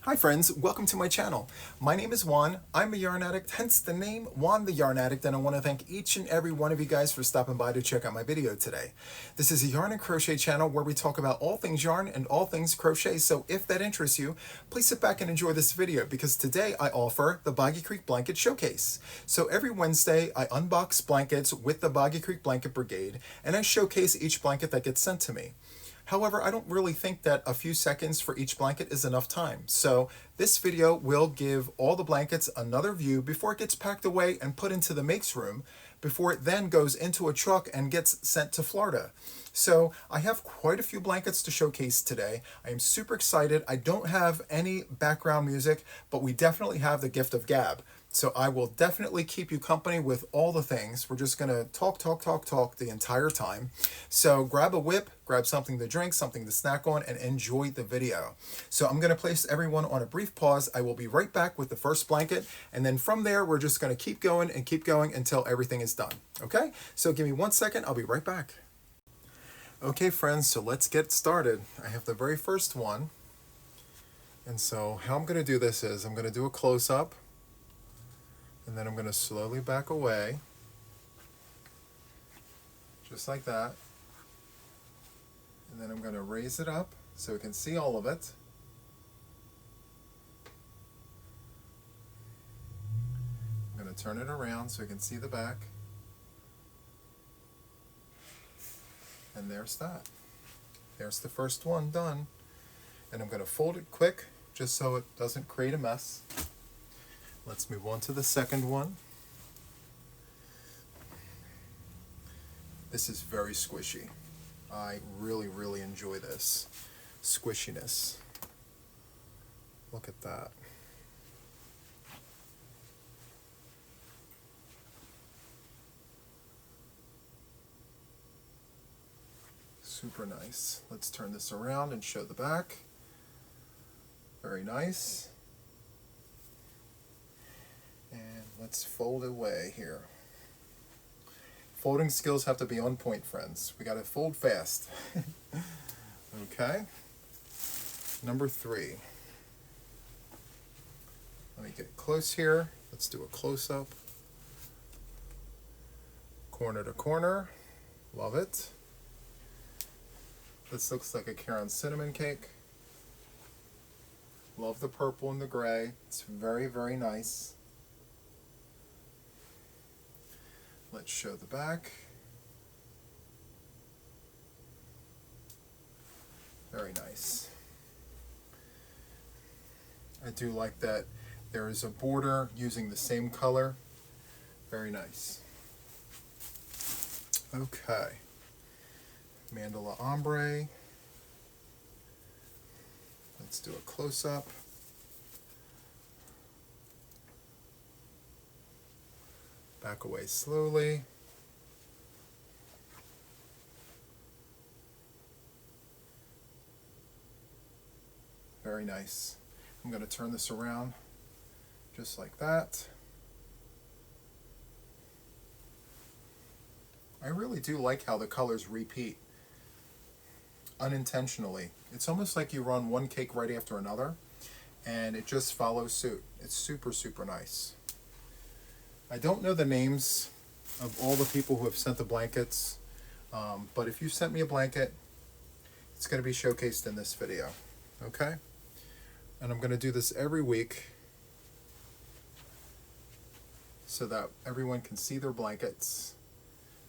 Hi friends, welcome to my channel. My name is Juan, I'm a yarn addict, hence the name Juan the Yarn Addict, and I want to thank each and every one of you guys for stopping by to check out my video today. This is a yarn and crochet channel where we talk about all things yarn and all things crochet, so if that interests you, please sit back and enjoy this video because today I offer the Boggy Creek Blanket Showcase. So every Wednesday I unbox blankets with the Boggy Creek Blanket Brigade and I showcase each blanket that gets sent to me. However, I don't really think that a few seconds for each blanket is enough time. So this video will give all the blankets another view before it gets packed away and put into the makes room, before it then goes into a truck and gets sent to Florida. So I have quite a few blankets to showcase today. I am super excited. I don't have any background music, but we definitely have the gift of gab. So I will definitely keep you company with all the things. We're just gonna talk the entire time. So grab a whip, grab something to drink, something to snack on, and enjoy the video. So I'm gonna place everyone on a brief pause. I will be right back with the first blanket, and then from there, we're just gonna keep going until everything is done, okay? So give me 1 second, I'll be right back. Okay friends, so let's get started. I have the very first one. And so how I'm gonna do this is, I'm gonna do a close-up, and then I'm going to slowly back away, just like that. And then I'm going to raise it up so we can see all of it. I'm going to turn it around so we can see the back. And there's that. There's the first one done. And I'm going to fold it quick just so it doesn't create a mess. Let's move on to the second one. This is very squishy. I really enjoy this squishiness. Look at that. Super nice. Let's turn this around and show the back. Very nice. And let's fold away here. Folding skills have to be on point, friends. We gotta fold fast. Okay. Number 3. Let me get close here. Let's do a close-up. Corner to corner. Love it. This looks like a Caron cinnamon cake. Love the purple and the gray. It's very nice. Let's show the back. Very nice. I do like that there is a border using the same color. Very nice. Okay. Mandala ombre. Let's do a close-up. Back away slowly. Very nice. I'm going to turn this around just like that. I really do like how the colors repeat unintentionally. It's almost like you run one cake right after another and it just follows suit. It's super nice. I don't know the names of all the people who have sent the blankets, but if you sent me a blanket, it's going to be showcased in this video, okay? And I'm going to do this every week so that everyone can see their blankets.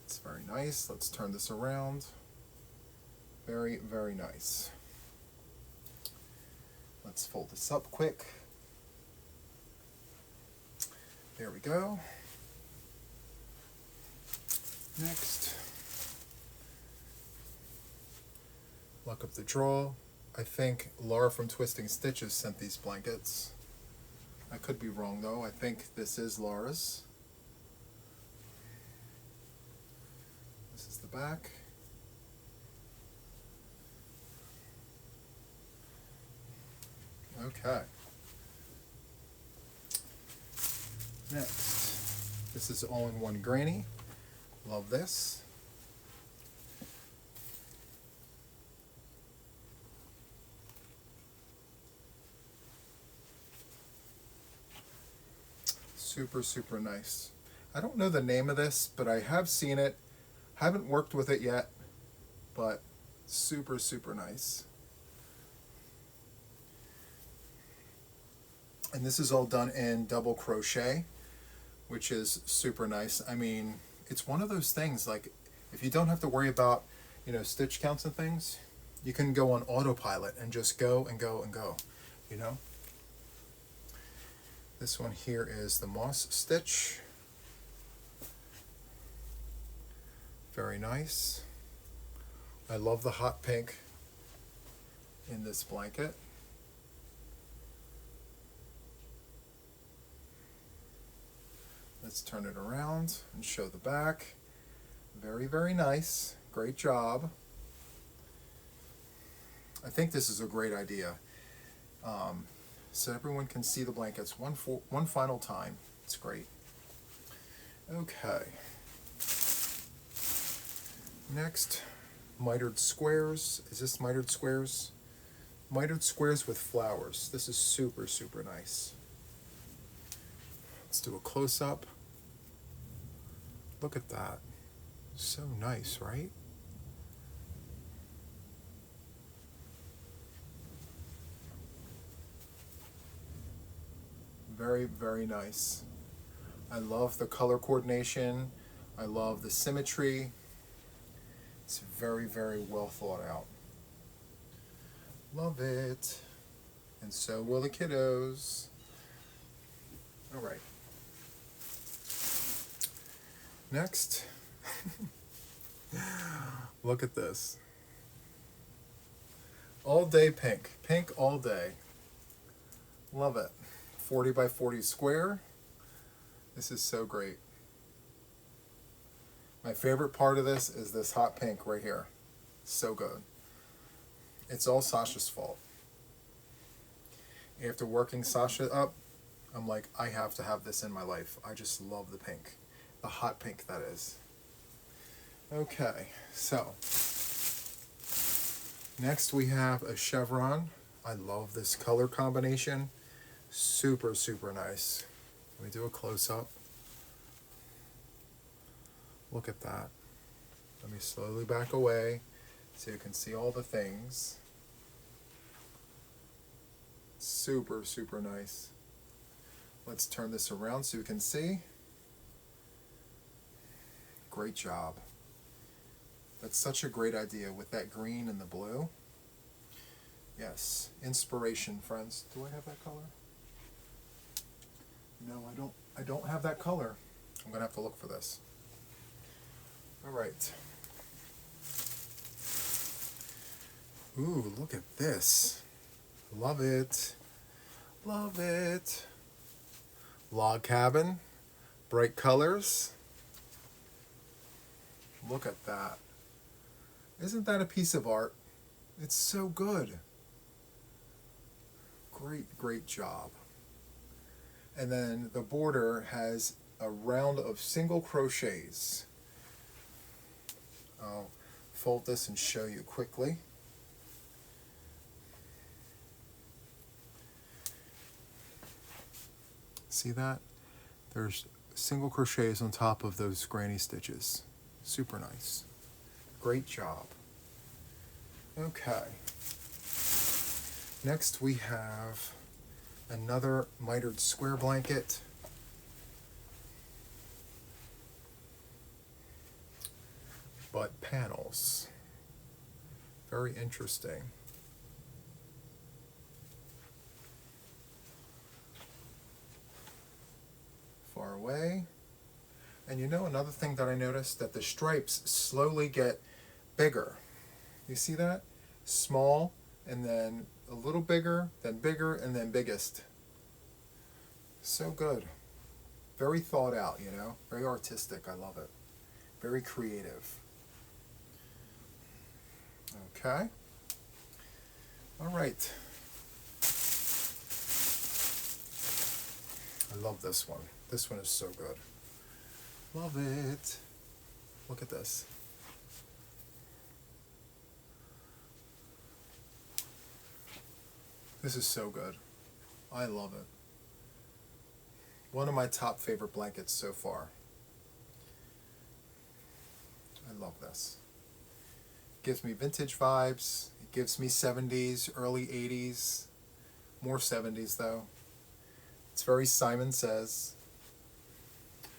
It's very nice. Let's turn this around. Very nice. Let's fold this up quick. There we go. Next, luck of the draw. I think Laura from Twisting Stitches sent these blankets. I could be wrong though. I think this is Laura's. This is the back. Okay. Next, this is all-in-one granny. Love this. Super, super nice. I don't know the name of this, but I have seen it. Haven't worked with it yet, but super, super nice. And this is all done in double crochet, which is super nice. I mean, it's one of those things, like, if you don't have to worry about, you know, stitch counts and things, you can go on autopilot and just go and go and go, you know? This one here is the moss stitch. Very nice. I love the hot pink in this blanket. Let's turn it around and show the back. Very, very nice. Great job. I think this is a great idea. So everyone can see the blankets one final time. It's great. Okay. Next, mitered squares. Is this mitered squares? Mitered squares with flowers. This is super, super nice. Let's do a close-up. Look at that. So nice, right? Very, very nice. I love the color coordination. I love the symmetry. It's very, very well thought out. Love it. And so will the kiddos. All right. Next, look at this. All day pink. Pink all day. Love it. 40 by 40 square. This is so great. My favorite part of this is this hot pink right here. So good. It's all Sasha's fault. After working Sasha up, I'm like, I have to have this in my life. I just love the pink. The hot pink, that is. Okay, so next we have a chevron. I love this color combination. Super, super nice. Let me do a close-up. Look at that. Let me slowly back away so you can see all the things. Super, super nice. Let's turn this around so you can see. Great job. That's such a great idea with that green and the blue. Yes, inspiration, friends. Do I have that color? No, I don't have that color. I'm gonna have to look for this. All right. Ooh, look at this. Love it. Love it. Log cabin, bright colors. Look at that. Isn't that a piece of art? It's so good. Great, great job. And then the border has a round of single crochets. I'll fold this and show you quickly. See that? There's single crochets on top of those granny stitches. Super nice. Great job. Okay. Next we have another mitered square blanket. But panels. Very interesting. Far away. And you know another thing that I noticed, that the stripes slowly get bigger. You see that? Small, and then a little bigger, and then biggest. So good. Very thought out, you know? Very artistic. I love it. Very creative. Okay. All right. I love this one. This one is so good. Love it. Look at this. This is so good. I love it. One of my top favorite blankets so far. I love this. Gives me vintage vibes. It gives me 70s, early 80s. More 70s though. It's very Simon Says.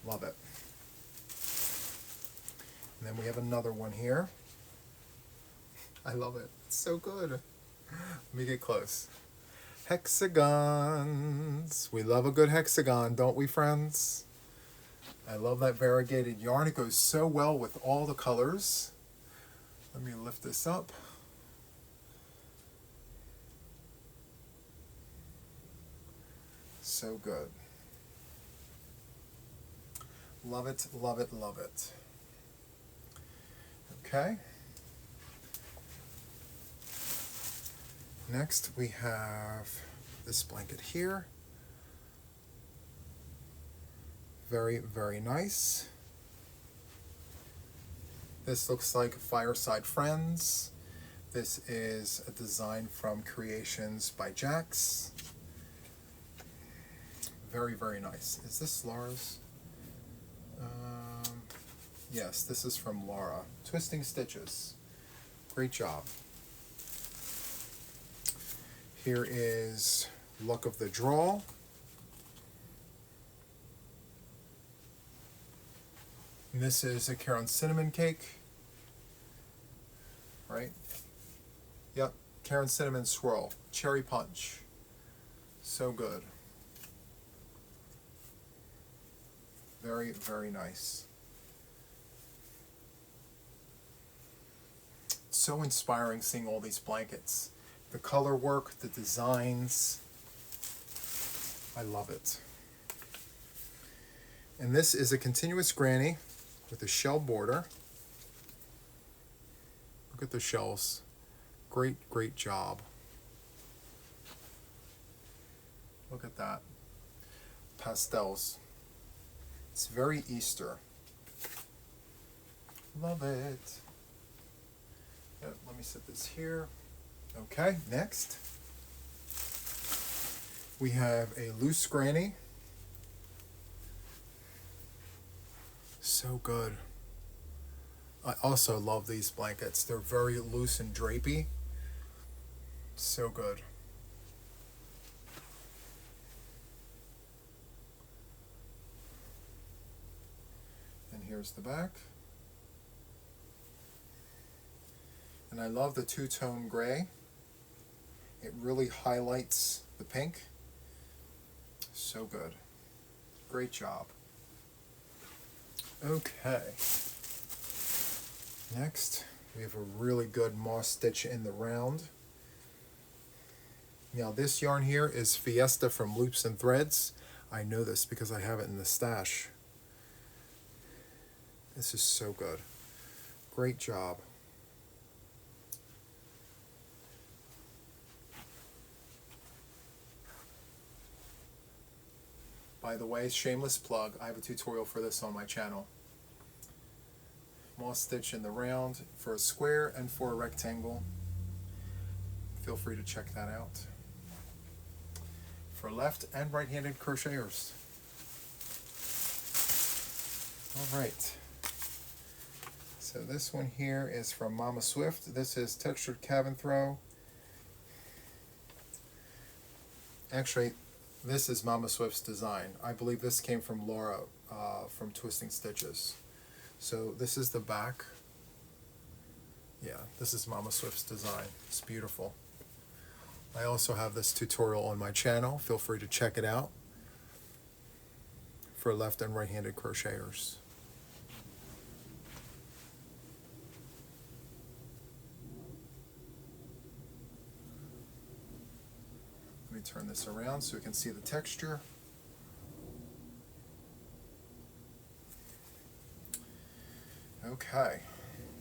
Love it. And then we have another one here. I love it. It's so good. Let me get close. Hexagons. We love a good hexagon, don't we, friends? I love that variegated yarn. It goes so well with all the colors. Let me lift this up. So good. Love it, love it, love it. Okay. Next we have this blanket here. Very, very nice. This looks like Fireside Friends. This is a design from Creations by Jax. Very, very nice. Is this Laura's? Yes, this is from Laura. Twisting Stitches. Great job. Here is Luck of the Draw. And this is a Karen Cinnamon Cake. Right? Yep, Karen Cinnamon Swirl. Cherry Punch. So good. Very, very nice. So inspiring seeing all these blankets. The color work, the designs. I love it. And this is a continuous granny with a shell border. Look at the shells. Great, great job. Look at that. Pastels. It's very Easter. Love it. Yep, let me set this here. Okay, next. We have a loose granny. So good. I also love these blankets. They're very loose and drapey. So good. And here's the back. And I love the two-tone gray. It really highlights the pink. So good. Great job. Okay. Next, we have a really good moss stitch in the round. Now this yarn here is Fiesta from Loops and Threads. I know this because I have it in the stash. This is so good. Great job. By the way, shameless plug, I have a tutorial for this on my channel. Moss stitch in the round for a square and for a rectangle. Feel free to check that out. For left and right-handed crocheters. All right. So this one here is from Mama Swift. This is Textured Cabin Throw. Actually, this is Mama Swift's design. I believe this came from Laura from Twisting Stitches. So this is the back. Yeah, this is Mama Swift's design. It's beautiful. I also have this tutorial on my channel. Feel free to check it out for left and right-handed crocheters. Let me turn this around so we can see the texture. Okay,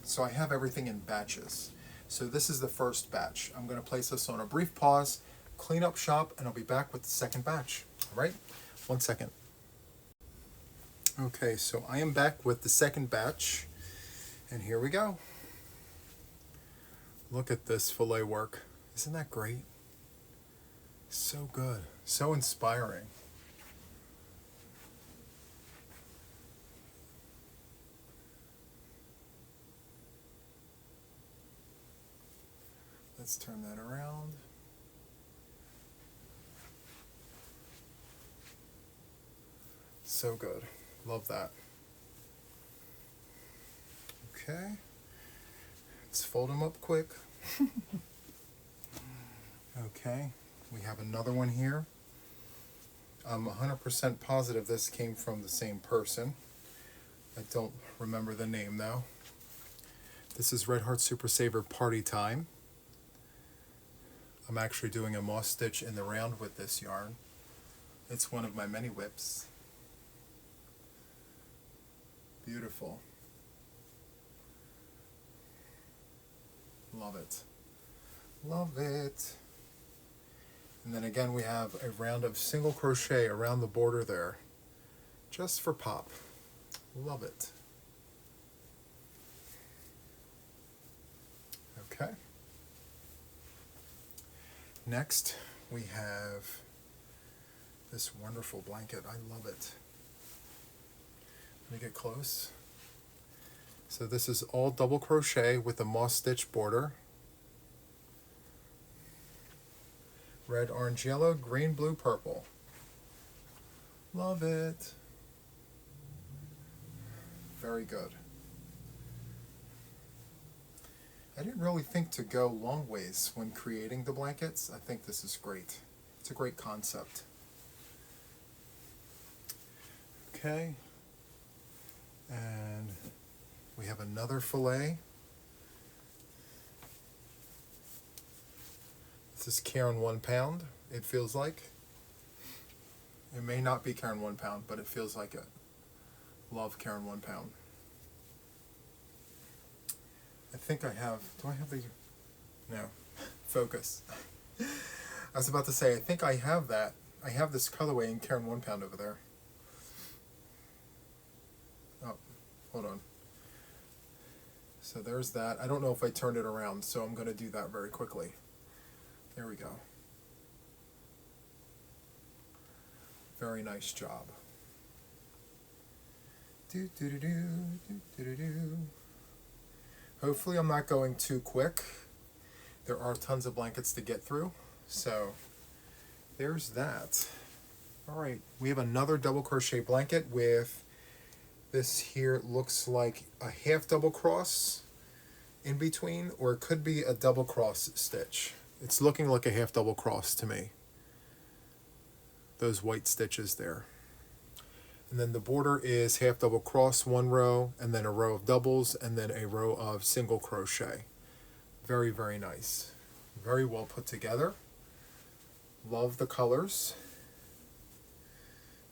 so I have everything in batches. So this is the first batch. I'm going to place this on a brief pause, clean up shop, and I'll be back with the second batch. All right, 1 second. Okay, so I am back with the second batch, and here we go. Look at this filet work. Isn't that great? So good, so inspiring. Let's turn that around. So good. Love that. Okay. Let's fold them up quick. Okay. We have another one here. I'm 100% positive this came from the same person. I don't remember the name though. This is Red Heart Super Saver Party Time. I'm actually doing a moss stitch in the round with this yarn. It's one of my many whips. Beautiful. Love it. Love it. And then again we have a round of single crochet around the border there, just for pop. Love it. Okay. Next we have this wonderful blanket. I love it. Let me get close. So this is all double crochet with a moss stitch border. Red, orange, yellow, green, blue, purple. Love it. Very good. I didn't really think to go long ways when creating the blankets. I think this is great. It's a great concept. Okay. And we have another fillet. This is Karen 1 pound, it feels like. It may not be Karen 1 pound, but it feels like it. Love Karen 1 pound. I think I have, do I have the, no, focus. I was about to say, I think I have that. I have this colorway in Karen 1 pound over there. Oh, hold on. So there's that. I don't know if I turned it around, so I'm going to do that very quickly. There we go. Very nice job. Do do do do do do do. Hopefully I'm not going too quick. There are tons of blankets to get through, so there's that. All right, we have another double crochet blanket with this here. Looks like a half double cross in between, or it could be a double cross stitch. It's looking like a half double cross to me. Those white stitches there. And then the border is half double cross, one row, and then a row of doubles, and then a row of single crochet. Very, very nice. Very well put together. Love the colors.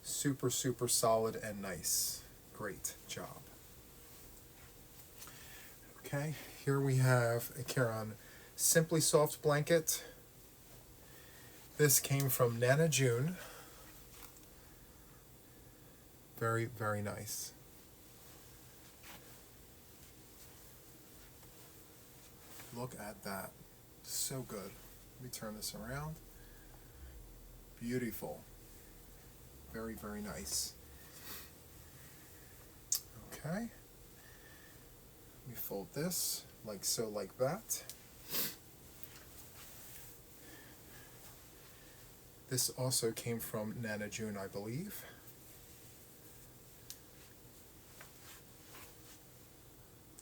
Super, super solid and nice. Great job. Okay, here we have a Karen Simply Soft blanket. This came from Nana June. Very, very nice. Look at that. So good. Let me turn this around. Beautiful. Very, very nice. Okay. Let me fold this like so, like that. This also came from Nana June, I believe.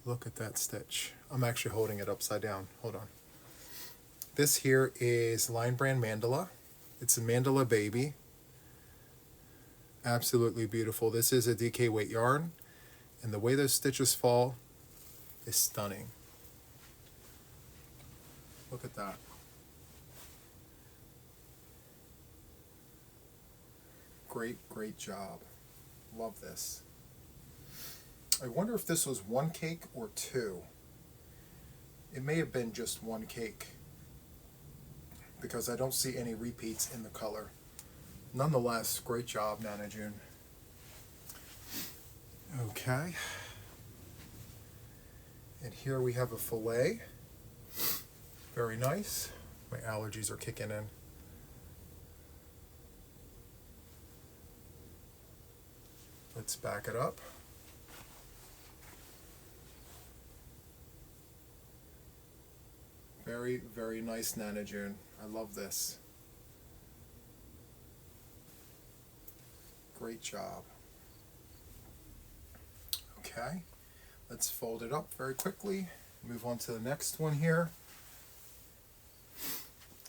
Look at that stitch. I'm actually holding it upside down. Hold on. This here is Line Brand Mandala. It's a Mandala Baby. Absolutely beautiful. This is a DK weight yarn, and the way those stitches fall is stunning. Look at that. Great, great job. Love this. I wonder if this was one cake or two. It may have been just one cake, because I don't see any repeats in the color. Nonetheless, great job, Nana June. Okay. And here we have a fillet. Very nice. My allergies are kicking in. Let's back it up. Very, very nice, Nana June. I love this. Great job. Okay, let's fold it up very quickly. Move on to the next one here.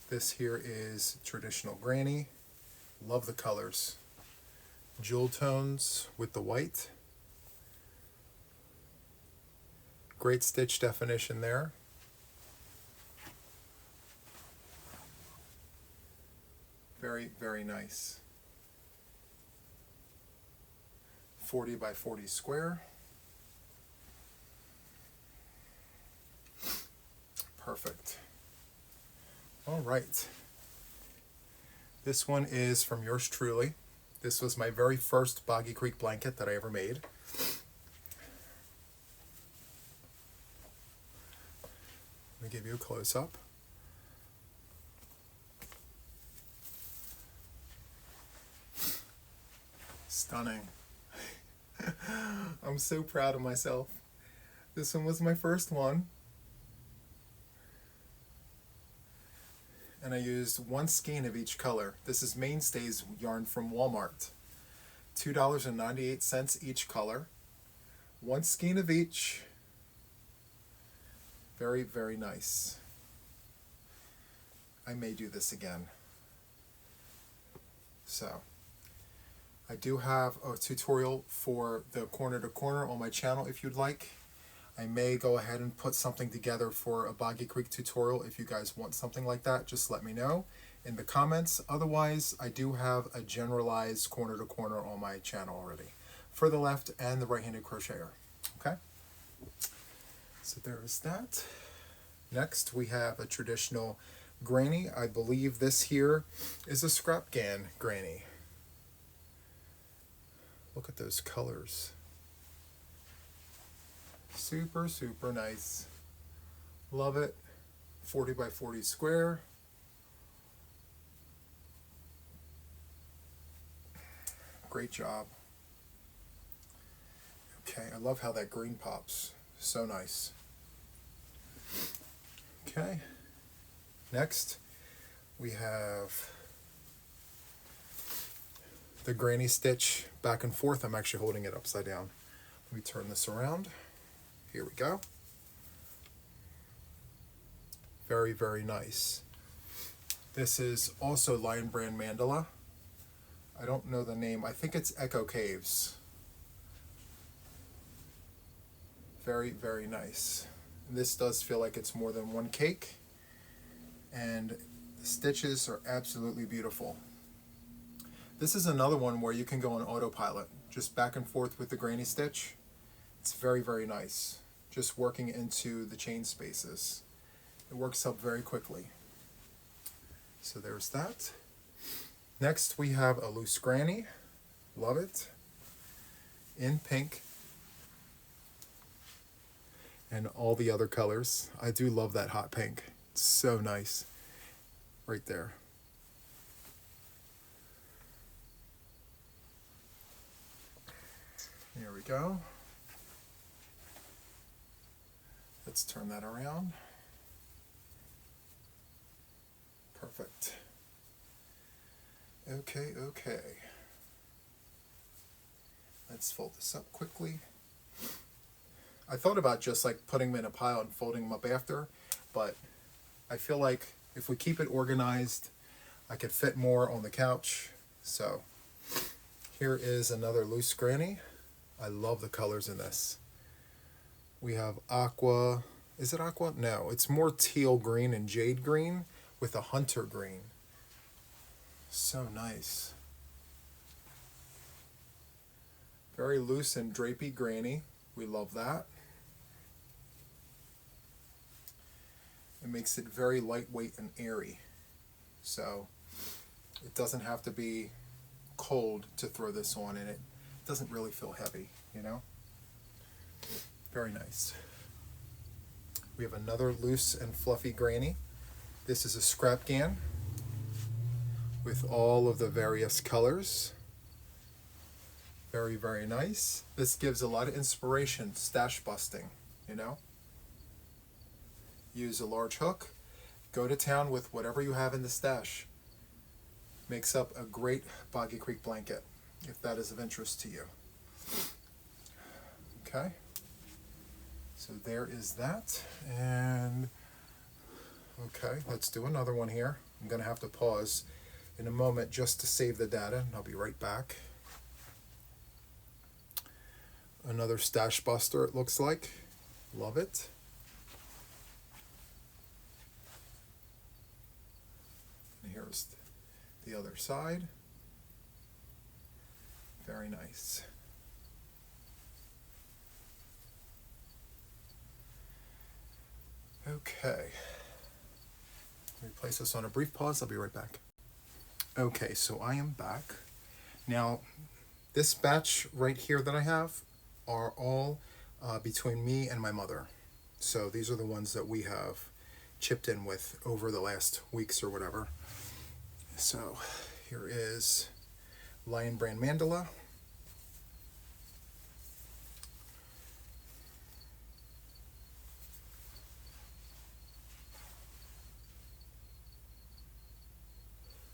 This here is traditional granny. Love the colors. Jewel tones with the white. Great stitch definition there. Very, very nice. 40 by 40 square. Perfect. All right. This one is from yours truly. This was my very first Boggy Creek blanket that I ever made. Let me give you a close-up. Stunning. I'm so proud of myself. This one was my first one. And I used one skein of each color. This is Mainstays yarn from Walmart. $2.98 each color. One skein of each. Very, very nice. I may do this again. So, I do have a tutorial for the corner to corner on my channel if you'd like. I may go ahead and put something together for a Boggy Creek tutorial. If you guys want something like that, just let me know in the comments. Otherwise, I do have a generalized corner to corner on my channel already for the left and the right-handed crocheter. Okay? So there is that. Next, we have a traditional granny. I believe this here is a scrap gan granny. Look at those colors. Super, super nice. Love it. 40 by 40 square. Great job. Okay, I love how that green pops. So nice. Okay. Next, we have the granny stitch back and forth. I'm actually holding it upside down. Let me turn this around. Here we go. Very, very nice. This is also Lion Brand Mandala. I don't know the name. I think it's Echo Caves. Very, very nice. This does feel like it's more than one cake. And the stitches are absolutely beautiful. This is another one where you can go on autopilot, just back and forth with the granny stitch. It's very, very nice. Just working into the chain spaces. It works up very quickly. So there's that. Next we have a loose granny. Love it. In pink. And all the other colors. I do love that hot pink. It's so nice. Right there. Here we go. Let's turn that around. Perfect. Okay, okay. Let's fold this up quickly. I thought about just like putting them in a pile and folding them up after, but I feel like if we keep it organized, I could fit more on the couch. So here is another loose granny. I love the colors in this. We have aqua. Is it aqua? No, it's more teal green and jade green with a hunter green. So nice. Very loose and drapey granny. We love that. It makes it very lightweight and airy. So it doesn't have to be cold to throw this on, and it doesn't really feel heavy, you know? Very nice. We have another loose and fluffy granny. This is a scrap gan with all of the various colors. Very, very nice. This gives a lot of inspiration, stash busting, you know? Use a large hook. go to town with whatever you have in the stash. Makes up a great Boggy Creek blanket, if that is of interest to you. Okay, so there is that. And okay, let's do another one here. I'm going to have to pause in a moment just to save the data, and I'll be right back. Another stash buster, it looks like. Love it. And here's the other side. Very nice. Okay. Let me place this on a brief pause. I'll be right back. Okay, so I am back. Now, this batch right here that I have are all between me and my mother. So these are the ones that we have chipped in with over the last weeks or whatever. So here is Lion Brand Mandala.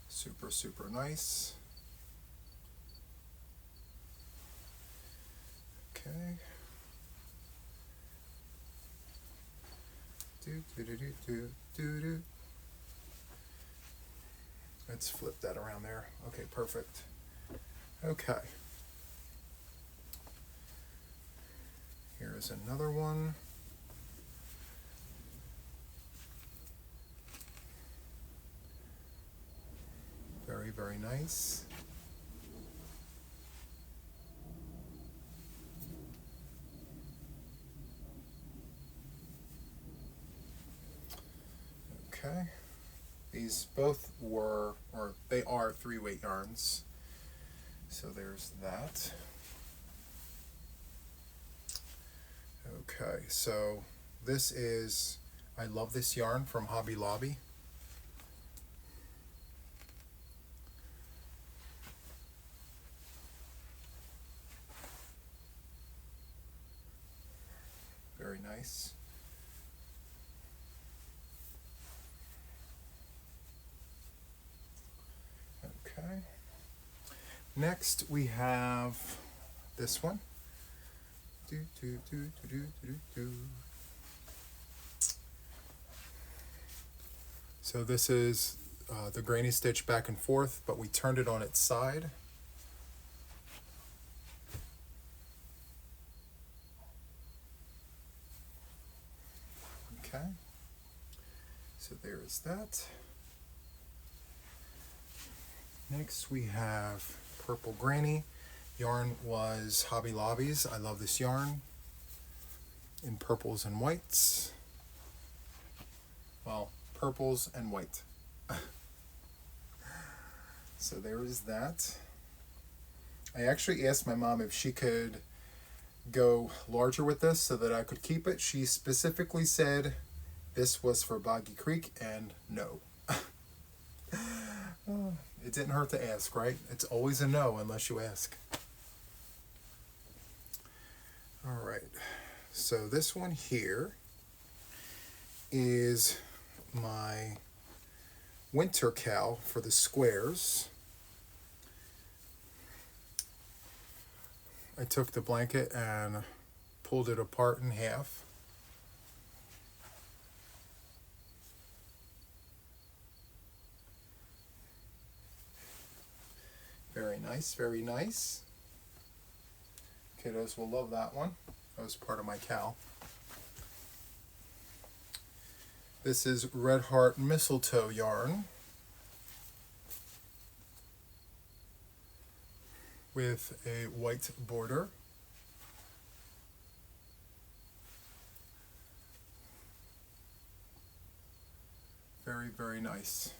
Super, super nice. Okay. Let's flip that around there. Okay, perfect. Okay. Here's another one. Very, very nice. Okay. These both were, or they are 3-weight yarns. So there's that. Okay, so this is, I love this yarn from Hobby Lobby. Very nice. Okay. Next we have this one. So this is the granny stitch back and forth, but we turned it on its side. Okay, so there is that. Next we have Purple Granny. Yarn was Hobby Lobby's. I love this yarn in purples and whites. Well, purples and white. So there is that. I actually asked my mom if she could go larger with this so that I could keep it. She specifically said this was for Boggy Creek, and no. It didn't hurt to ask, right? It's always a no unless you ask. All right, so this one here is my winter cowl for the squares. I took the blanket and pulled it apart in half. Very nice, very nice. Kiddos will love that one. That was part of my cowl. This is Red Heart Mistletoe yarn with a white border. Very, very nice.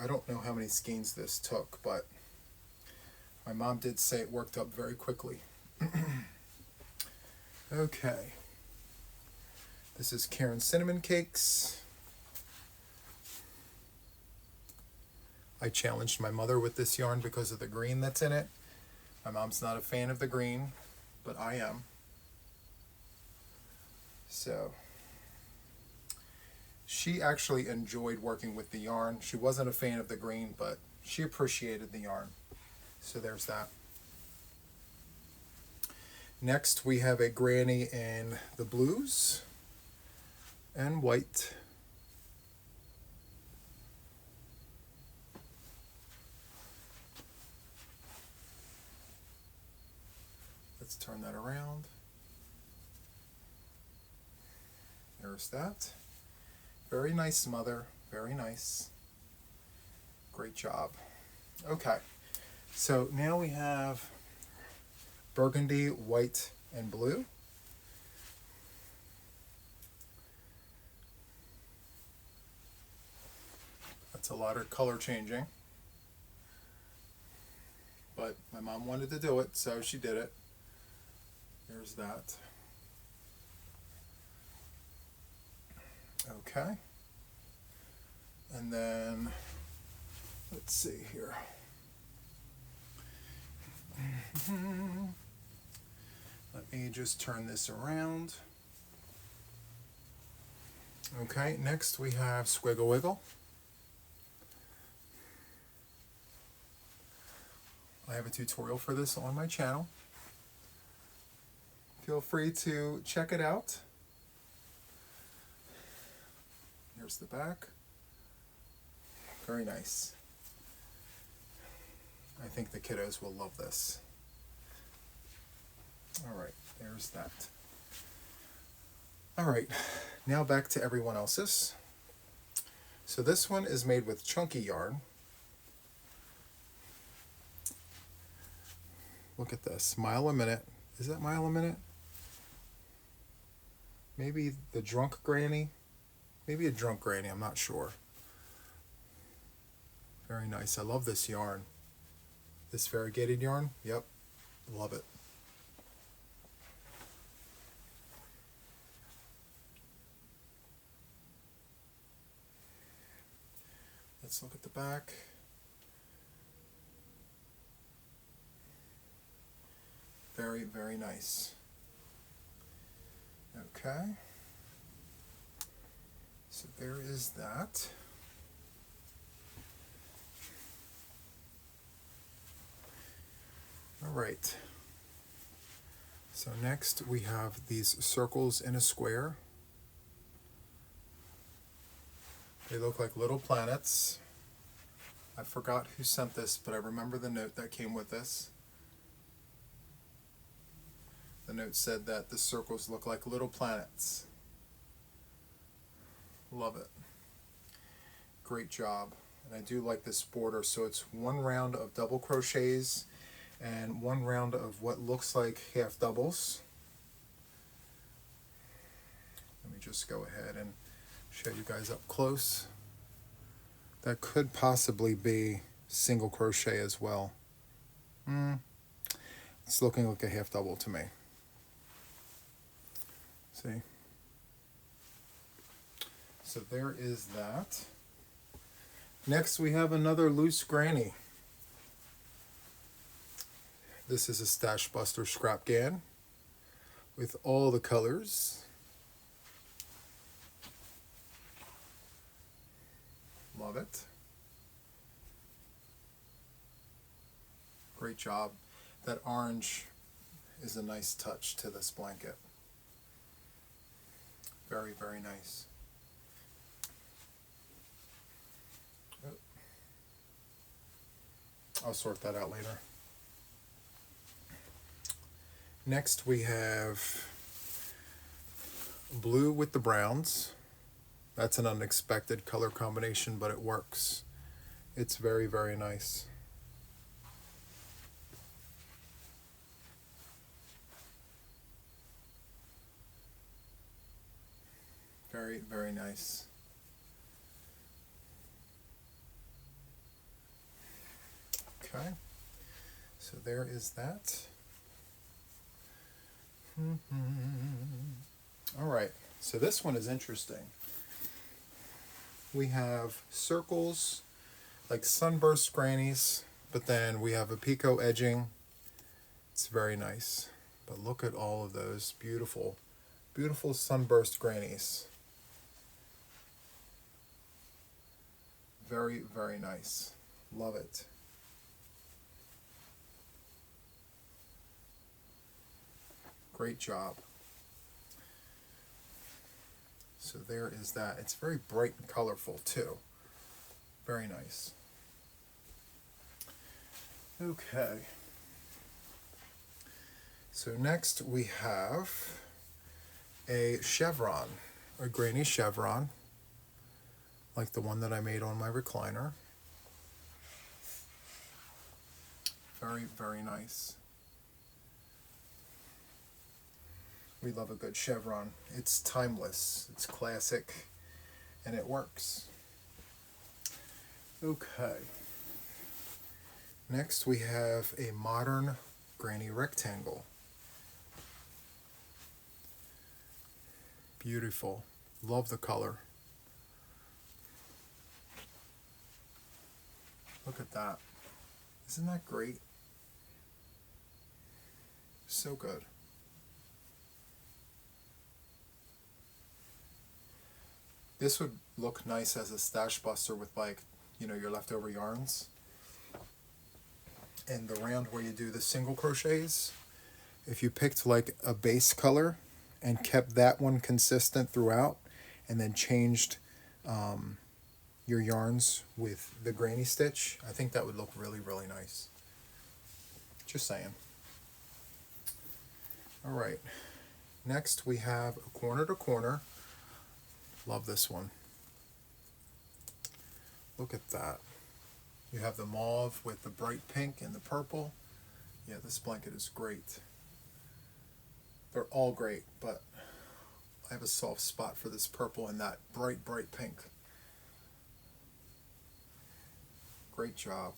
I don't know how many skeins this took, but my mom did say it worked up very quickly. Okay. This is Karen Cinnamon Cakes. I challenged my mother with this yarn because of the green that's in it. My mom's not a fan of the green, but I am. So, She actually enjoyed working with the yarn. She wasn't a fan of the green, but she appreciated the yarn. So there's that. Next we have a granny in the blues and white. Let's turn that around. There's that. Very nice, mother. Very nice. Great job. Okay, so now we have burgundy, white, and blue. That's a lot of color changing, but my mom wanted to do it, so she did it. There's that. Okay. And then, let's see here. Let me just turn this around. Okay, next we have Squiggle Wiggle. I have a tutorial for this on my channel. Feel free to check it out. Here's the back. Very nice. I think the kiddos will love this. All right, there's that. All right, now back to everyone else's. So this one is made with chunky yarn. Look at this, mile a minute. Is that mile a minute? Maybe the drunk granny? Maybe a drunk granny, I'm not sure. Very nice, I love this yarn. This variegated yarn, yep, love it. Let's look at the back. Very, very nice. Okay. So there is that. All right. So next we have these circles in a square. They look like little planets. I forgot who sent this, but I remember the note that came with this. The note said that the circles look like little planets. Love it. Great job. And I do like this border. So it's one round of double crochets and one round of what looks like half doubles. Let me just go ahead and show you guys up close. That could possibly be single crochet as well. It's looking like a half double to me. See? So there is that. Next we have another loose granny. This is a Stash Buster scrap GAN with all the colors. Love it. Great job. That orange is a nice touch to this blanket. Very, very nice. I'll sort that out later. Next we have blue with the browns. That's an unexpected color combination, but it works. It's very, very nice. Very, very nice. Okay, so there is that. All right, so this one is interesting. We have circles, like sunburst grannies, but then we have a picot edging. It's very nice. But look at all of those beautiful, beautiful sunburst grannies. Very, very nice. Love it. Great job. So there is that. It's very bright and colorful too. Very nice. Okay. So next we have a chevron, a granny chevron, like the one that I made on my recliner. Very, very nice. We love a good chevron. It's timeless, it's classic, and it works. Okay. Next we have a modern granny rectangle. Beautiful. Love the color. Look at that. Isn't that great? So good. This would look nice as a stash buster with, like, you know, your leftover yarns. And the round where you do the single crochets, if you picked like a base color and kept that one consistent throughout, and then changed your yarns with the granny stitch, I think that would look really, really nice. Just saying. All right. Next we have a corner to corner. Love this one. Look at that. You have the mauve with the bright pink and the purple. Yeah, this blanket is great. They're all great, but I have a soft spot for this purple and that bright, bright pink. Great job.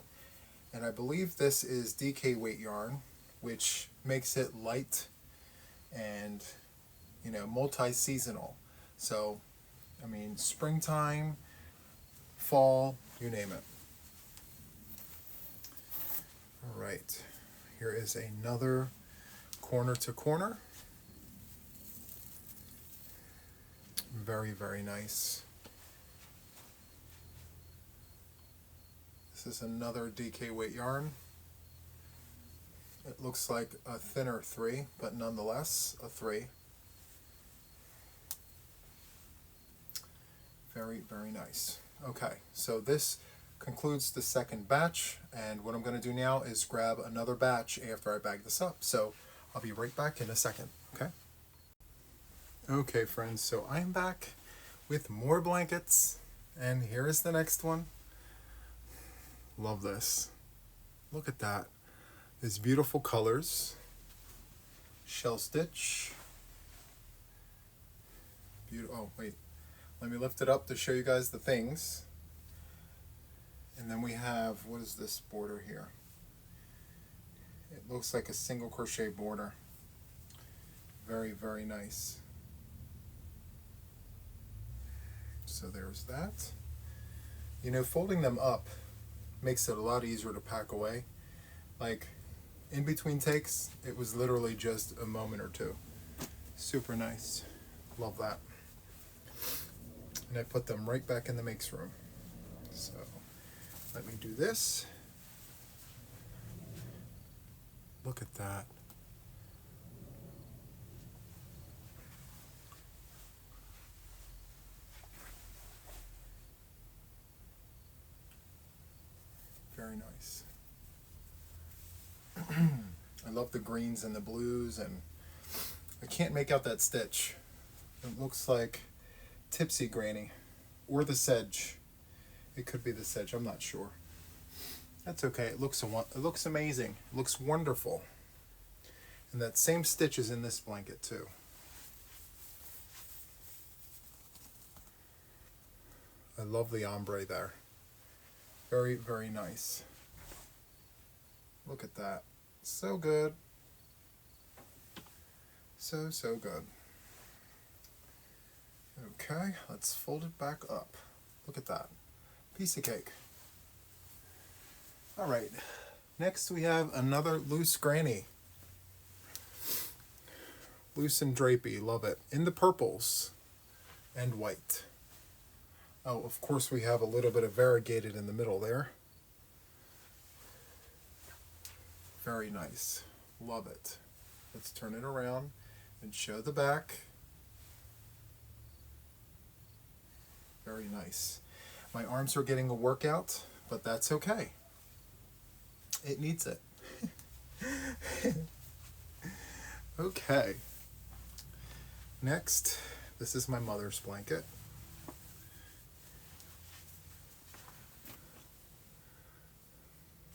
And I believe this is DK weight yarn, which makes it light and, you know, multi-seasonal. So, I mean, springtime, fall, you name it. All right, here is another corner to corner. Very, very nice. This is another DK weight yarn. It looks like a thinner 3, but nonetheless a 3. Very, very nice. Okay, so this concludes the second batch, and what I'm going to do now is grab another batch after I bag this up. So I'll be right back in a second, okay? Okay, friends, so I'm back with more blankets, and here is the next one. Love this. Look at that. These beautiful colors. Shell stitch. Oh, wait. Let me lift it up to show you guys the things. And then we have, what is this border here? It looks like a single crochet border. Very, very nice. So there's that. You know, folding them up makes it a lot easier to pack away. Like, in between takes, it was literally just a moment or two. Super nice. Love that. And I put them right back in the makes room. So let me do this. Look at that. Very nice. I love the greens and the blues, and I can't make out that stitch. It looks like Tipsy Granny or the Shez. It could be the Shez, I'm not sure. That's okay. It looks amazing. It looks wonderful. And that same stitch is in this blanket too. I love the ombre there. Very, very nice. Look at that. So good. So, so good. Okay, let's fold it back up. Look at that. Piece of cake. All right, next we have another loose granny. Loose and drapey, love it. In the purples and white. Oh, of course we have a little bit of variegated in the middle there. Very nice. Love it. Let's turn it around and show the back. Very nice. My arms are getting a workout, but that's okay. It needs it. Okay. Next, this is my mother's blanket.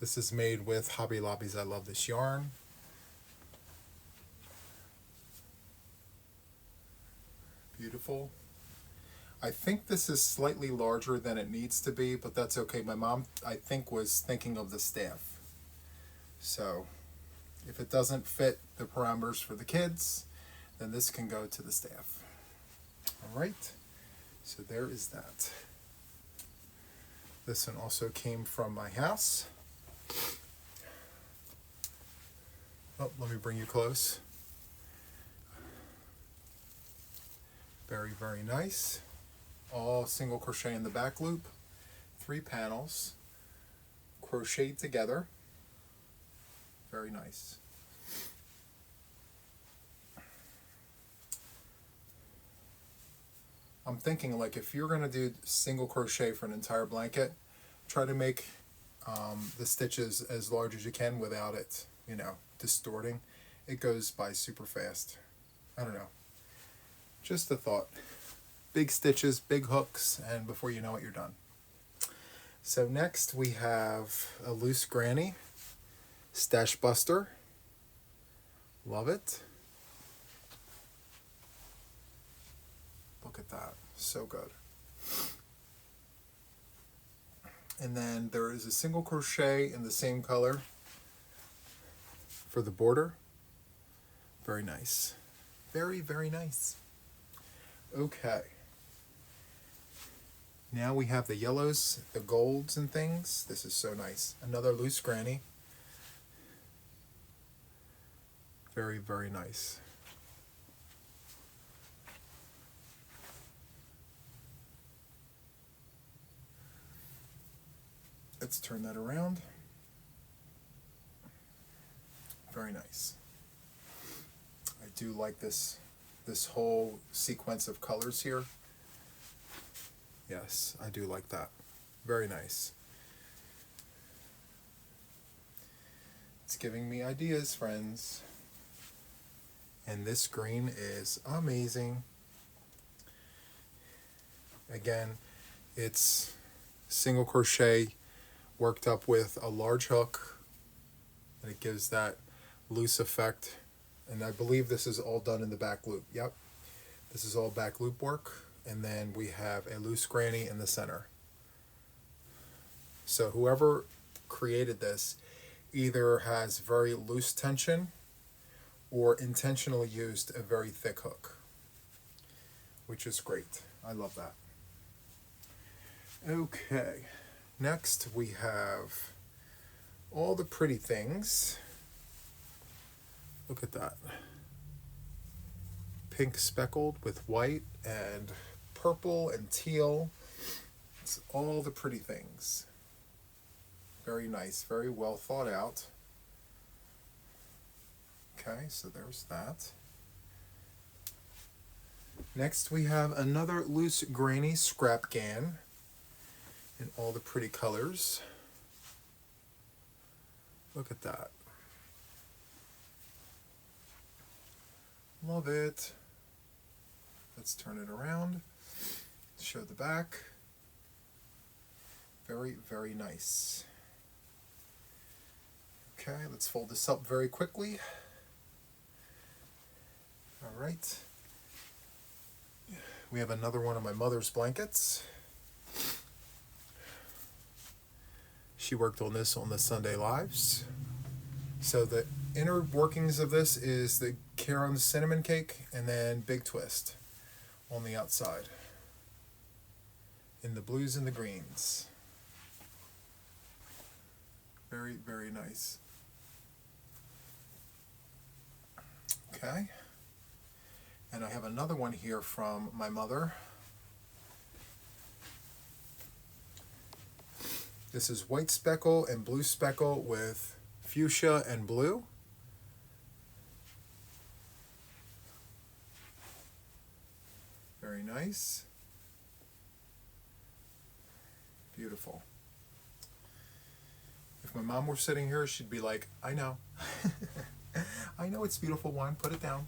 This is made with Hobby Lobby's I Love This Yarn. Beautiful. I think this is slightly larger than it needs to be, but that's okay. My mom, I think, was thinking of the staff. So if it doesn't fit the parameters for the kids, then this can go to the staff. All right, so there is that. This one also came from my house. Oh, let me bring you close. Very, very nice. All single crochet in the back loop. 3 panels. Crocheted together. Very nice. I'm thinking, like, if you're going to do single crochet for an entire blanket, try to make the stitches as large as you can without it, you know, distorting. It goes by super fast. I don't know. Just a thought. Big stitches, big hooks, and before you know it, you're done. So next we have a loose granny stash buster. Love it. Look at that. So good. And then there is a single crochet in the same color for the border. Very nice. Very, very nice. Okay. Now we have the yellows, the golds and things. This is so nice. Another loose granny. Very, very nice. Let's turn that around. Very nice. I do like this whole sequence of colors here. Yes, I do like that. Very nice. It's giving me ideas, friends. And this green is amazing. Again, it's single crochet worked up with a large hook, and it gives that loose effect. And I believe this is all done in the back loop. Yep, this is all back loop work. And then we have a loose granny in the center. So whoever created this either has very loose tension or intentionally used a very thick hook, which is great. I love that. Okay, next we have all the pretty things. Look at that. Pink speckled with white and purple and teal. It's all the pretty things. Very nice, very well thought out. Okay, so there's that. Next we have another loose granny scrap GAN in all the pretty colors. Look at that. Love it. Let's turn it around. Show the back. Very, very nice. Okay, let's fold this up very quickly. All right. We have another one of my mother's blankets. She worked on this on the Sunday Lives. So the inner workings of this is the Caron's cinnamon cake and then Big Twist on the outside in the blues and the greens. Very, very nice. Okay. And I have another one here from my mother. This is white speckle and blue speckle with fuchsia and blue. Very nice. Beautiful. If my mom were sitting here, she'd be like, I know. I know it's beautiful, Juan. Put it down.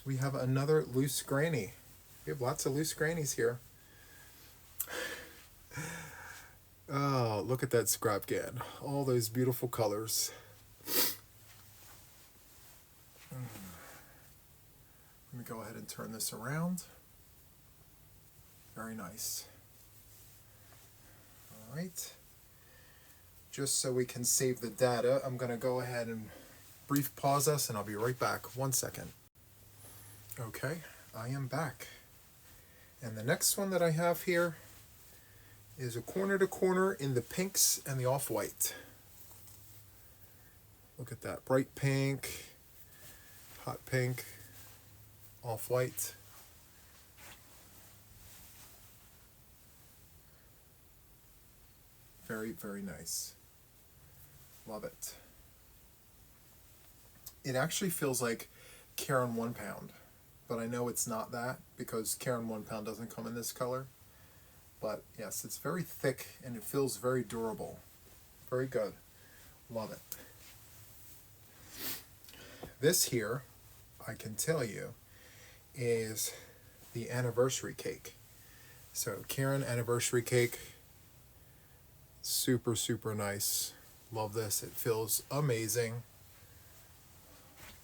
We have another loose granny. We have lots of loose grannies here. Oh, look at that scrap gan. All those beautiful colors. Let me go ahead and turn this around. Very nice. All right. Just so we can save the data, I'm going to go ahead and brief pause us, and I'll be right back. 1 second. Okay, I am back. And the next one that I have here is a corner to corner in the pinks and the off-white. Look at that, bright pink, hot pink, off-white. Very, very nice. Love it. It actually feels like Caron 1 pound, but I know it's not that because Caron 1 pound doesn't come in this color. But yes, it's very thick and it feels very durable. Very good. Love it. This here, I can tell you, is the anniversary cake. So Caron anniversary cake, super, super nice. Love this. It feels amazing.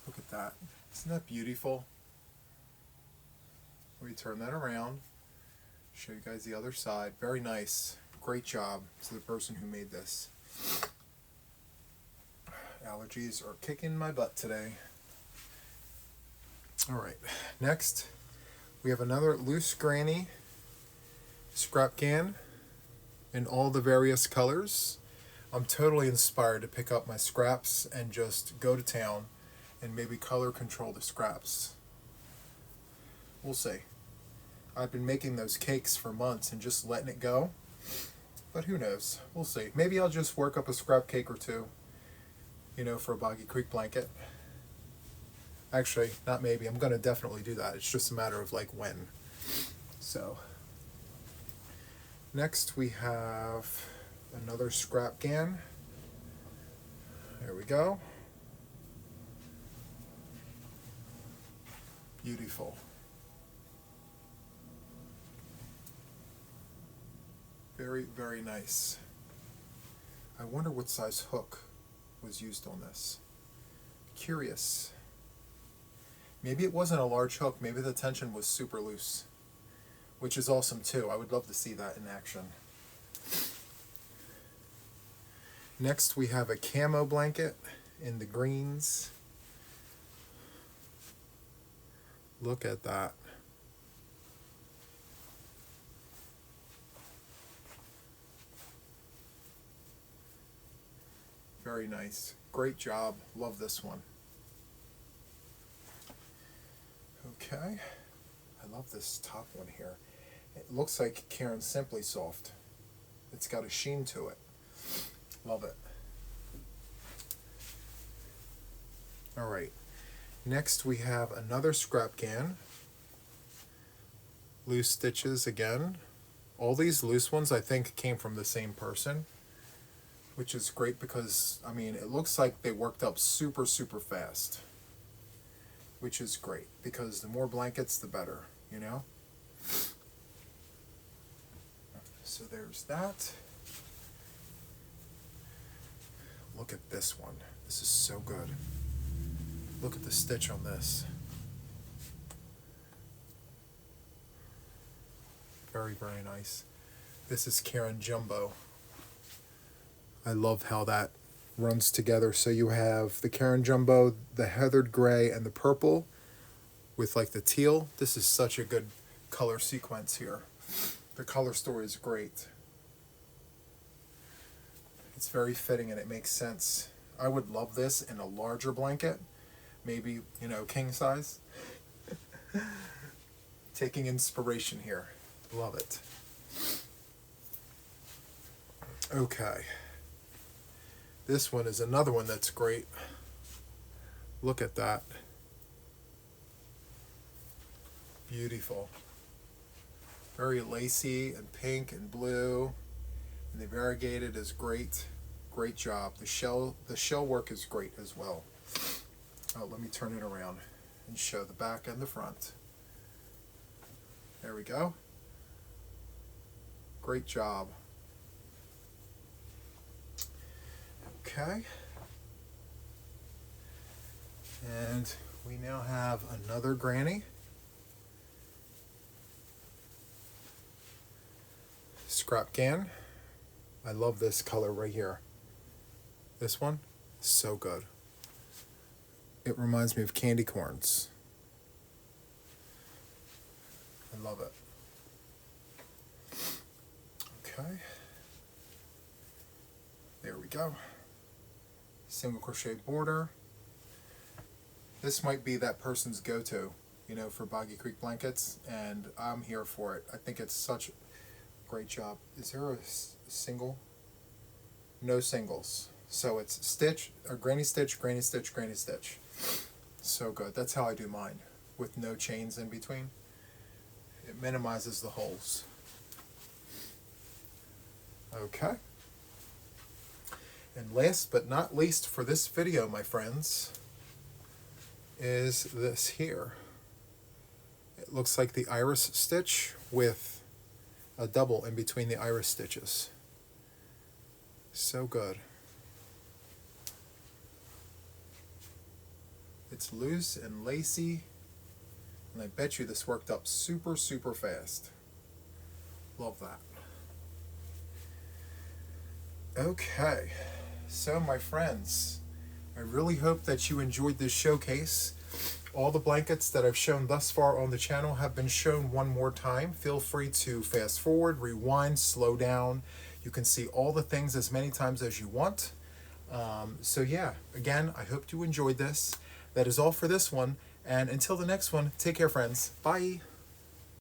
Look at that. Isn't that beautiful? Let me turn that around. Show you guys the other side. Very nice. Great job to the person who made this. Allergies are kicking my butt today. Alright, next we have another loose granny scrap can in all the various colors. I'm totally inspired to pick up my scraps and just go to town and maybe color control the scraps. We'll see. I've been making those cakes for months and just letting it go, but who knows? We'll see. Maybe I'll just work up a scrap cake or two, you know, for a Boggy Creek blanket. Actually, not maybe. I'm going to definitely do that. It's just a matter of like when. So, next we have another scrap can. There we go. Beautiful. Very, very nice. I wonder what size hook was used on this. Curious. Maybe it wasn't a large hook. Maybe the tension was super loose, which is awesome too. I would love to see that in action. Next we have a camo blanket in the greens. Look at that. Very nice. Great job. Love this one. Okay. I love this top one here. It looks like Caron Simply Soft. It's got a sheen to it. Love it. Alright. Next we have another scrap can. Loose stitches again. All these loose ones I think came from the same person, which is great because, I mean, it looks like they worked up super, super fast, which is great because the more blankets, the better, you know? So there's that. Look at this one. This is so good. Look at the stitch on this. Very, very nice. This is Caron Jumbo. I love how that runs together. So you have the Caron Jumbo, the heathered gray, and the purple with like the teal. This is such a good color sequence here. The color story is great. It's very fitting and it makes sense. I would love this in a larger blanket. Maybe, you know, king size. Taking inspiration here. Love it. Okay. This one is another one that's great. Look at that. Beautiful. Very lacy and pink and blue. And the variegated is great. Great job. The shell work is great as well. Oh, let me turn it around and show the back and the front. There we go. Great job. Okay. And we now have another granny. Scrap can. I love this color right here. This one, so good. It reminds me of candy corns. I love it. Okay. There we go. Single crochet border. This might be that person's go-to, you know, for Boggy Creek blankets, and I'm here for it. I think it's such a great job. Is there a single? No singles. So it's stitch, or granny stitch, granny stitch, granny stitch. So good. That's how I do mine, with no chains in between. It minimizes the holes. Okay. And last but not least for this video, my friends, is this here. It looks like the iris stitch with a double in between the iris stitches. So good. It's loose and lacy, and I bet you this worked up super, super fast. Love that. Okay, so my friends, I really hope that you enjoyed this showcase. All the blankets that I've shown thus far on the channel have been shown one more time. Feel free to fast forward, rewind, slow down. You can see all the things as many times as you want. So yeah, again, I hope you enjoyed this. That is all for this one, and until the next one, take care, friends. Bye.